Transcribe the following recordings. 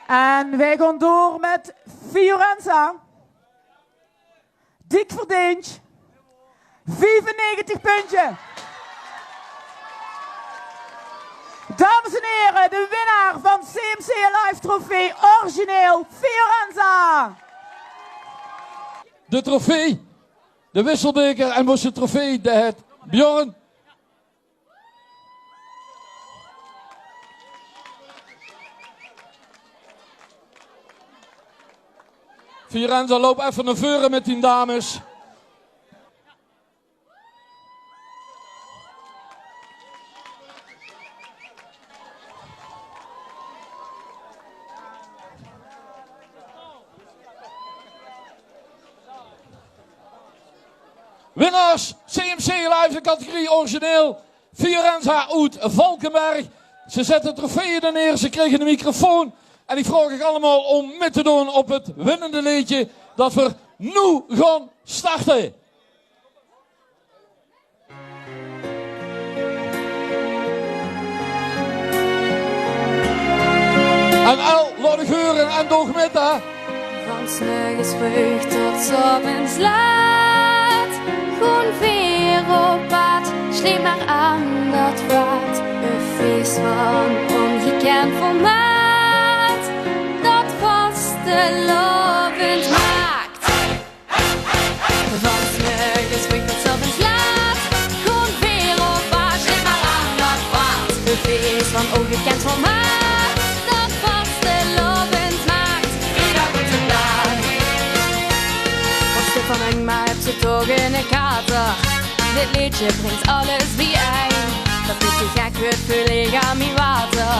En wij gaan door met Fiorenza. Dik verdiend. 95 puntje. Dames en heren, de winnaar van CMC Live Trofee origineel Fiorenza. De trofee, de wisselbeker en was de trofee de het Bjorn. Fiorenza, loop even naar voren met die dames. Winnaars CMC Live de categorie origineel. Fiorenza uit Valkenberg. Ze zetten trofeeën er neer, ze kregen een microfoon. En ik vraag ik allemaal om mee te doen op het winnende liedje dat we nu gaan starten. En al laat ik horen en door met dat. Van 's morgens vroeg tot 's avonds laat. Gewoon weer op pad, sleep maar aan dat wat. Een feest van ongekend formaat. Dat vastelovend maakt. Van 's morgens vroeg tot 's avonds laat. Gewoon weer op pad, sleep maar aan dat wat. Een feest van ongekend formaat. Dat vastelovend maakt. Ieder goed een dag. Van een maar heb ze toch in de kater. Dit liedje brengt alles bijeen. Dat ik je gek word, vul ik aan mijn water.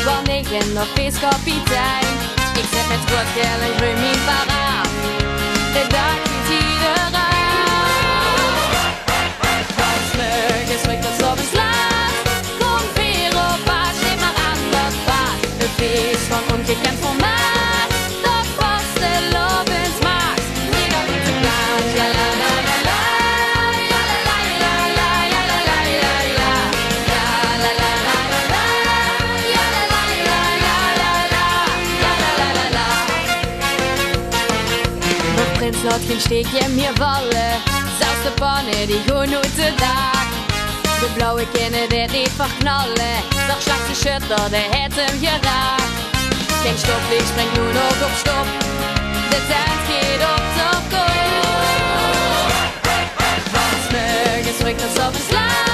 Want ik ben nog feestkapitein. Ik zet met rood, geel en groen mijn paraat. De dag is iedereen. Van 's morgens vroeg tot 's avonds laat. Kom weer op pad, sleep maar aan dat paard. Een feest van ongekend formaat. Dat vastelovend maakt. Prins laat geen steekje meer vallen. Zelfs de pannen die gaan nooit te dak. De blauwe kunnen dit niet verknallen. Doch slacht de shutter, de het hem geraakt. Geen stoplicht springt nu nog op stop. De tent gaat op de kop. Van 's morgens vroeg tot 's avonds laat.